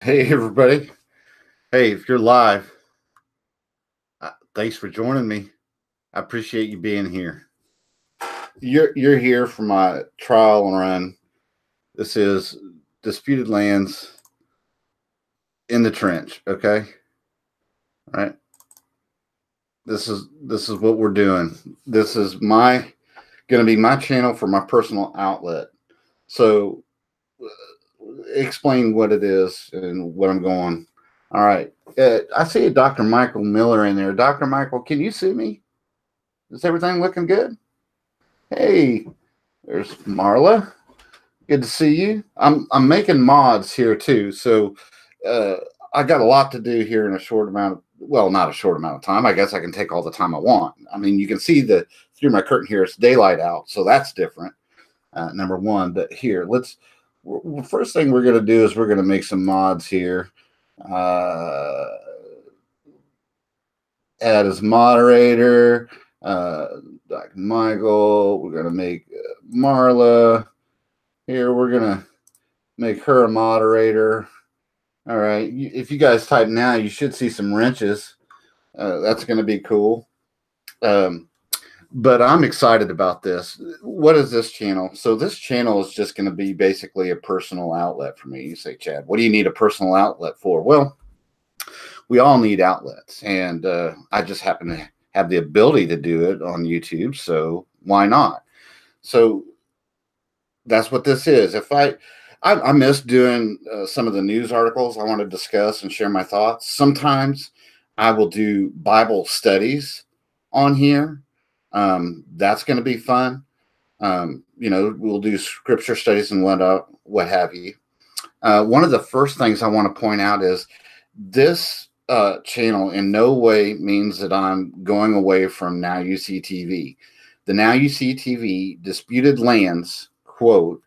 Hey, everybody. Hey, if you're live, thanks for joining me. I appreciate you being here. You're here for my trial and run. This is Disputed Lands in the Trench. Okay, all right. This is what we're doing. This is going to be my channel for my personal outlet. So, explain what it is and what I'm going. All right. I see a Dr. Michael Miller in there. Dr. Michael, can you see me? Is everything looking good? Hey, there's Marla. Good to see you. I'm making mods here too, so uh, I got a lot to do here in a short amount of, well, not a short amount of time. I guess I can take all the time I want. I mean, you can see the through my curtain here, it's daylight out, so that's different. Number one, but here, first thing we're gonna do is we're gonna make some mods here. Uh, Add as moderator. Dr. Michael. We're gonna make Marla. Here, we're going to make her a moderator. All right. If you guys type now, you should see some wrenches. That's going to be cool. But I'm excited about this. What is this channel? So this channel is just going to be basically a personal outlet for me. You say, Chad, what do you need a personal outlet for? Well, we all need outlets. And I just happen to have the ability to do it on YouTube. So why not? So that's what this is. If I miss doing some of the news articles I want to discuss and share my thoughts. Sometimes I will do Bible studies on here. That's going to be fun. We'll do scripture studies and what have you. One of the first things I want to point out is this channel in no way means that I'm going away from Now You See TV. The Now You See TV Disputed Lands quote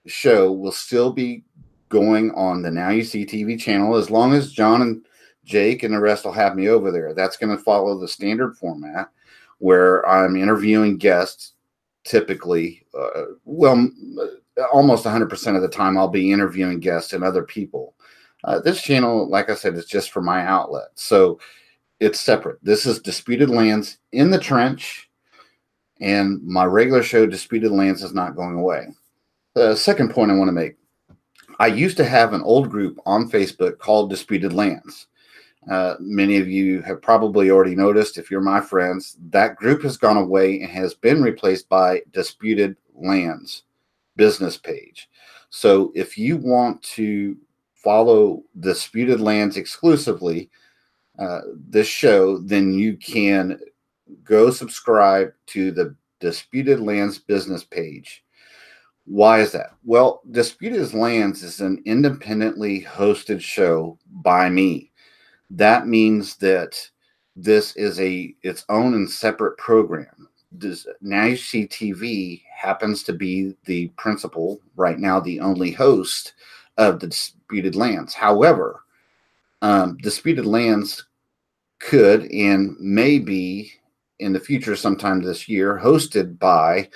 show will still be going on the Now You See TV channel as long as John and Jake and the rest will have me over there. That's going to follow the standard format where I'm interviewing guests. Typically, almost 100% of the time I'll be interviewing guests and other people. This channel, like I said, is just for my outlet. So it's separate. This is Disputed Lands in the Trench, and my regular show, Disputed Lands, is not going away. The second point I want to make, I used to have an old group on Facebook called Disputed Lands. Many of you have probably already noticed, if you're my friends, that group has gone away and has been replaced by Disputed Lands business page. So if you want to follow Disputed Lands exclusively, this show, then you can go subscribe to the Disputed Lands business page. Why is that? Well, Disputed Lands is an independently hosted show by me. That means that this is its own and separate program. Now You See TV happens to be the principal, right now the only host of the Disputed Lands. However, Disputed Lands could and may be in the future, sometime this year, hosted by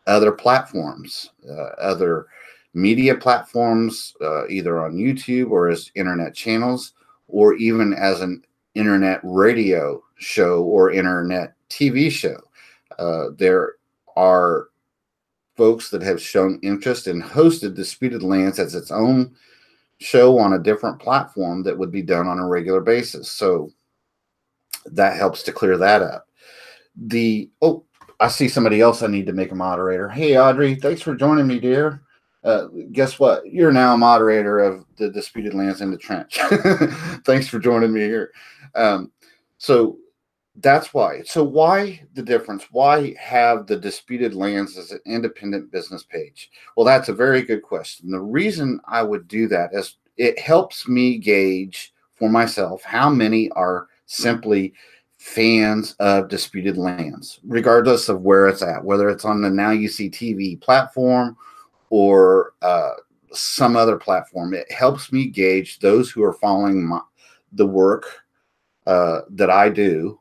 other platforms, other media platforms, either on YouTube or as internet channels, or even as an internet radio show or internet TV show. There are folks that have shown interest and hosted Disputed Lands as its own show on a different platform that would be done on a regular basis. So that helps to clear that up. I see somebody else I need to make a moderator. Hey, Audrey, thanks for joining me, dear. Guess what? You're now a moderator of the Disputed Lands in the Trench. Thanks for joining me here. So that's why. So why the difference? Why have the Disputed Lands as an independent business page? Well, that's a very good question. The reason I would do that is it helps me gauge for myself how many are simply fans of Disputed Lands, regardless of where it's at, whether it's on the Now You See TV platform or some other platform. It helps me gauge those who are following the work that I do,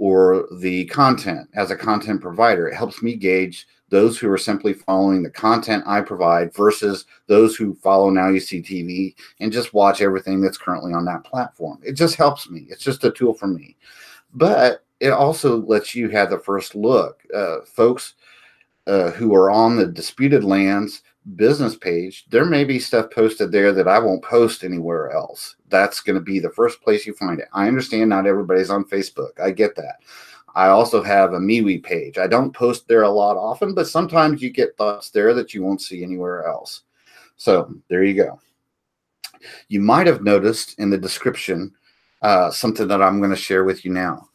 or the content as a content provider. It helps me gauge those who are simply following the content I provide versus those who follow Now You See TV and just watch everything that's currently on that platform. It just helps me. It's just a tool for me. But it also lets you have the first look. Folks who are on the Disputed Lands business page, there may be stuff posted there that I won't post anywhere else. That's going to be the first place you find it. I understand not everybody's on Facebook. I get that. I also have a MeWe page. I don't post there a lot often, but sometimes you get thoughts there that you won't see anywhere else. So there you go. You might have noticed in the description something that I'm going to share with you now.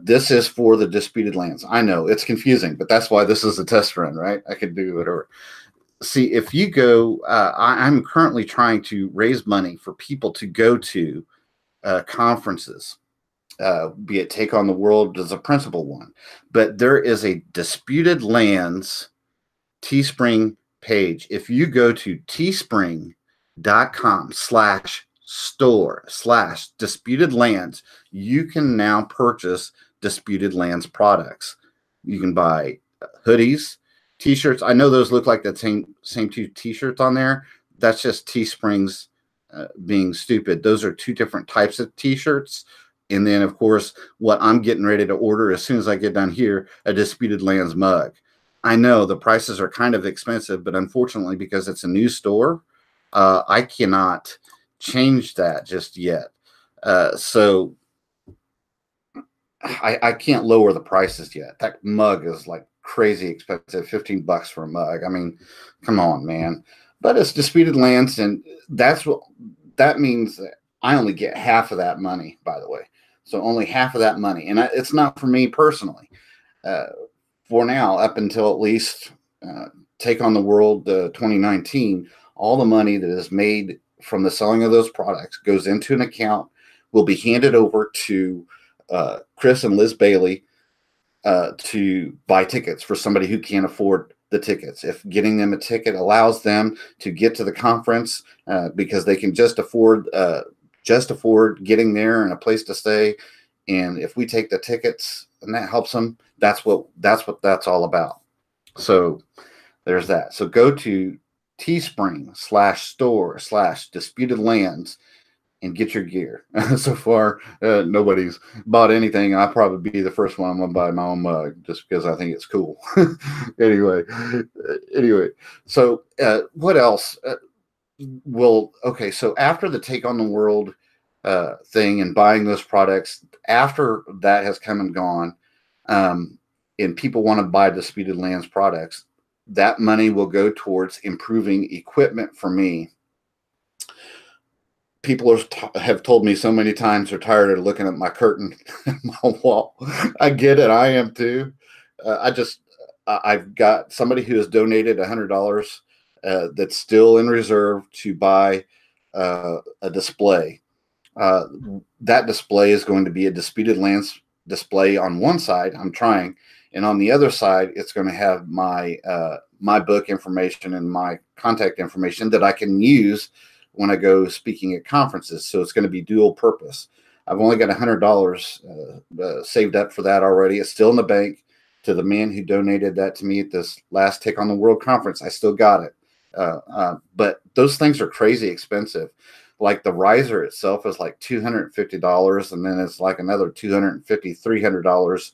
This is for the Disputed Lands. I know it's confusing, but that's why this is a test run, right? I could do whatever. See, if you go, I'm currently trying to raise money for people to go to conferences, be it Take on the World as a principal one. But there is a Disputed Lands Teespring page. If you go to teespring.com/store/Disputed Lands, you can now purchase Disputed Lands products. You can buy hoodies, t-shirts. I know those look like the same two t-shirts on there. That's just Teespring's being stupid. Those are two different types of t-shirts. And then, of course, what I'm getting ready to order as soon as I get done here, a Disputed Lands mug. I know the prices are kind of expensive, but unfortunately, because it's a new store, I cannot change that just yet. So I can't lower the prices yet. That mug is like crazy expensive, $15 for a mug. I mean, come on, man. But it's Disputed Lands, and that means that I only get half of that money, by the way. So only half of that money. And it's not for me personally. For now, up until at least Take on the World 2019, all the money that is made from the selling of those products goes into an account, will be handed over to Chris and Liz Bailey to buy tickets for somebody who can't afford the tickets. If getting them a ticket allows them to get to the conference because they can just afford getting there and a place to stay, and if we take the tickets and that helps them, that's what that's all about. So there's that. So go to Teespring/store/Disputed Lands and get your gear. So far, nobody's bought anything. I'll probably be the first one. I'm going to buy my own mug just because I think it's cool. Anyway. So what else? Okay, so after the Take on the World thing and buying those products, after that has come and gone, and people want to buy Disputed Lands products, that money will go towards improving equipment for me. People have told me so many times they're tired of looking at my curtain and my wall. I get it. I am too. I've got somebody who has donated $100 that's still in reserve to buy a display. That display is going to be a Disputed Lands display on one side. I'm trying. And on the other side, it's going to have my my book information and my contact information that I can use when I go speaking at conferences. So it's going to be dual purpose. I've only got $100 saved up for that already. It's still in the bank. To the man who donated that to me at this last Take on the World conference, I still got it. But those things are crazy expensive. Like the riser itself is like $250, and then it's like another $250, $300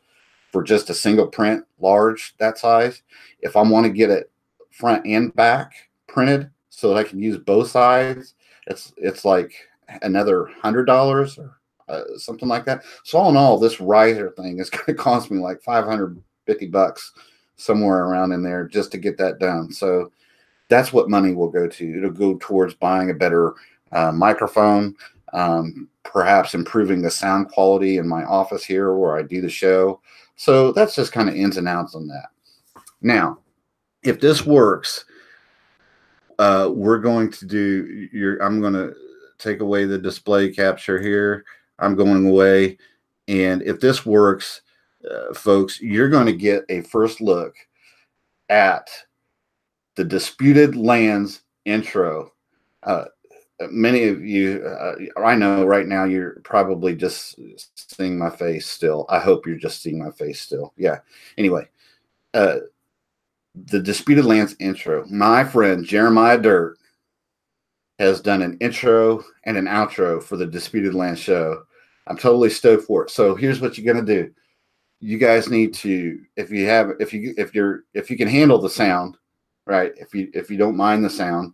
for just a single print, large, that size. If I want to get it front and back printed so that I can use both sides, it's like another $100 or something like that. So all in all, this riser thing is going to cost me like $550, somewhere around in there, just to get that done. So that's what money will go to. It'll go towards buying a better microphone, perhaps improving the sound quality in my office here where I do the show. So that's just kind of ins and outs on that. Now, if this works, we're going to do I'm going to take away the display capture here. I'm going away. And if this works, folks, you're going to get a first look at the Disputed Lands intro. many of you, I know right now you're probably just seeing my face still. I hope you're just seeing my face still. Yeah. Anyway, uh, the Disputed Lands intro. My friend Jeremiah Dirt has done an intro and an outro for the Disputed Lands show. I'm totally stoked for it. So here's what you're gonna do. You guys need to, if you can handle the sound, right? If you don't mind the sound,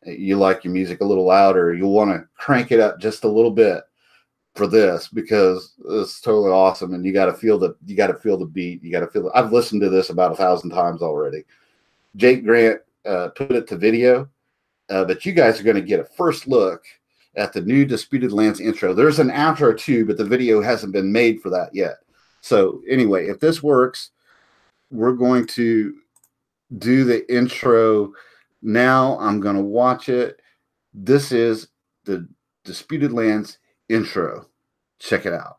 you like your music a little louder, you'll want to crank it up just a little bit for this, because it's totally awesome. And you got to feel the beat. You got to feel I've listened to this about 1,000 times already. Jake Grant put it to video, but you guys are going to get a first look at the new Disputed Lands intro. There's an outro too, but the video hasn't been made for that yet. So anyway, if this works, we're going to do the intro now. I'm going to watch it. This is the Disputed Lands intro. Check it out.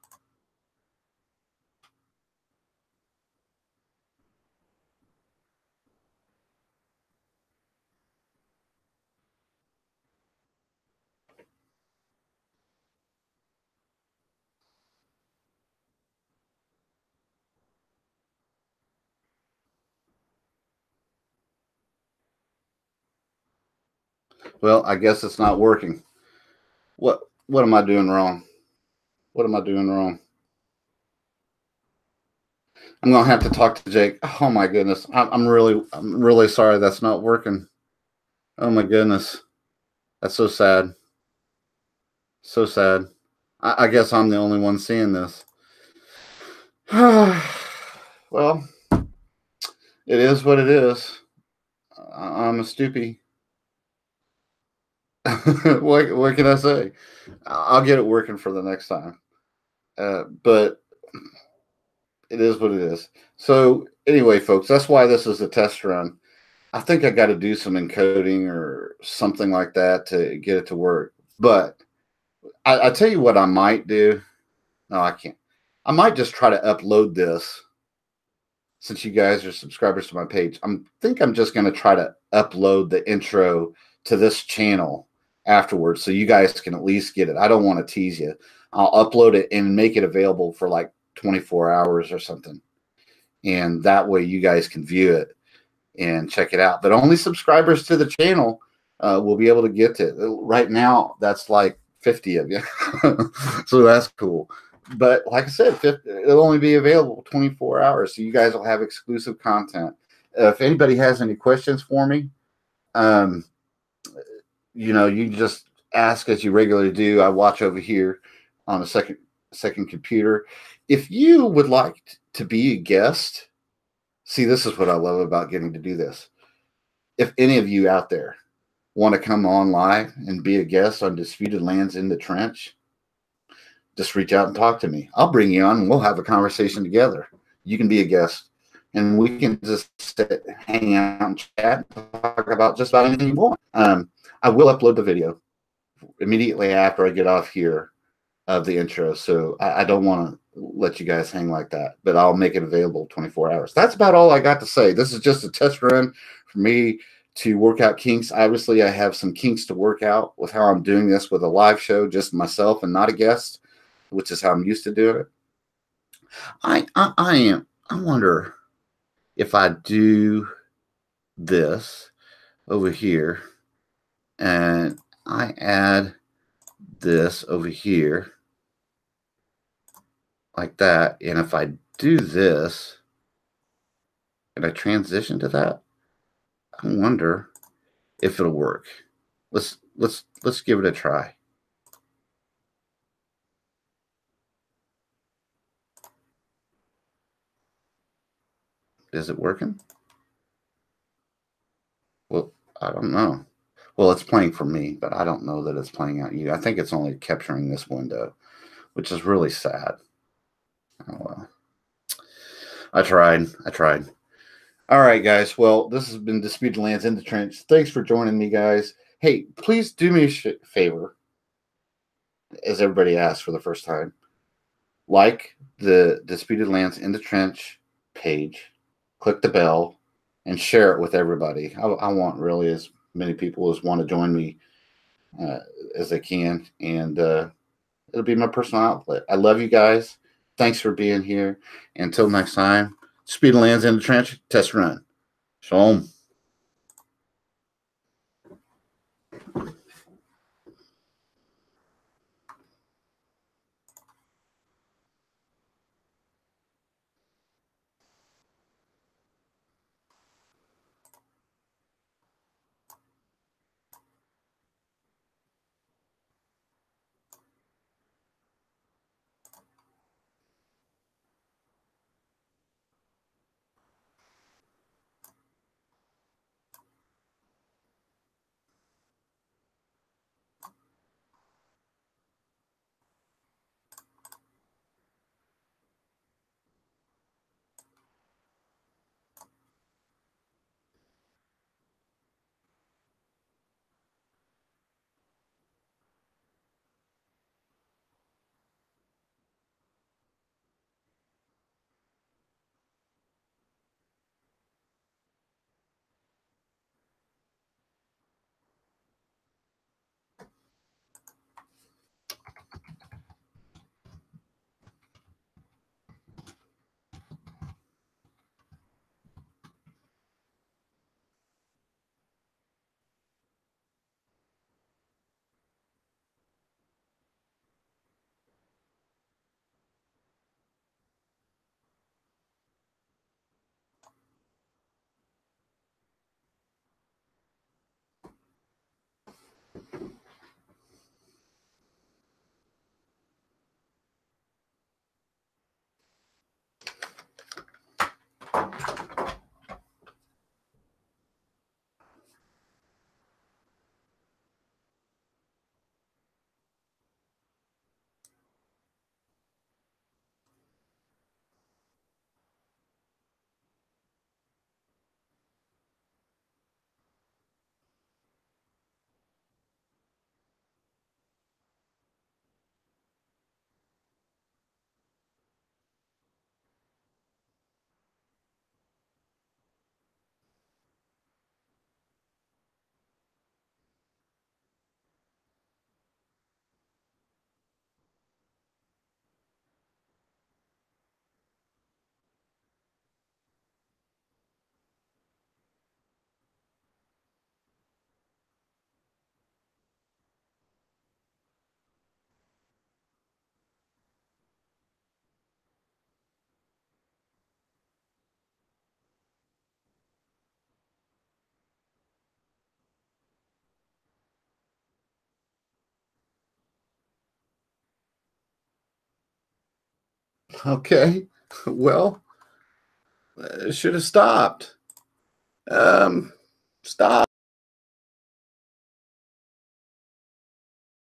Well, I guess it's not working. What am I doing wrong? What am I doing wrong? I'm gonna have to talk to Jake. Oh my goodness. I'm really sorry that's not working. Oh my goodness. That's so sad. So sad. I guess I'm the only one seeing this. Well, it is what it is. I'm a stoopy. What can I say? I'll get it working for the next time. But it is what it is. So anyway, folks, that's why this is a test run. I think I got to do some encoding or something like that to get it to work. But I tell you what I might do. No, I can't. I might just try to upload this, since you guys are subscribers to my page. I'm just going to try to upload the intro to this channel afterwards, so you guys can at least get it. I don't want to tease you. I'll upload it and make it available for like 24 hours or something. And that way you guys can view it and check it out. But only subscribers to the channel will be able to get it. Right now, that's like 50 of you. So that's cool. But like I said, it'll only be available 24 hours. So you guys will have exclusive content. If anybody has any questions for me, you just ask as you regularly do. I watch over here on a second computer. If you would like to be a guest, see, this is what I love about getting to do this. If any of you out there want to come on live and be a guest on Disputed Lands in the Trench, just reach out and talk to me. I'll bring you on and we'll have a conversation together. You can be a guest and we can just sit, hang out and chat and talk about just about anything you want. I will upload the video immediately after I get off here of the intro. So I don't want to let you guys hang like that, but I'll make it available 24 hours. That's about all I got to say. This is just a test run for me to work out kinks. Obviously, I have some kinks to work out with how I'm doing this with a live show, just myself and not a guest, which is how I'm used to doing it. I wonder if I do this over here and I add this over here like that, and if I do this and I transition to that, I wonder if it'll work. Let's give it a try. Is it working? Well, I don't know. Well, it's playing for me, but I don't know that it's playing out you. I think it's only capturing this window, which is really sad. Oh well. I tried. All right, guys. Well, this has been Disputed Lands in the Trench. Thanks for joining me, guys. Hey, please do me a favor, as everybody asked for the first time. Like the Disputed Lands in the Trench page, click the bell, and share it with everybody. I want really as many people as want to join me uh, as I can, and it'll be my personal outlet. I love you guys. Thanks for being here. Until next time, Speed Lands in the Trench, test run. Shalom. Okay. Well, should have stopped. Um, stop.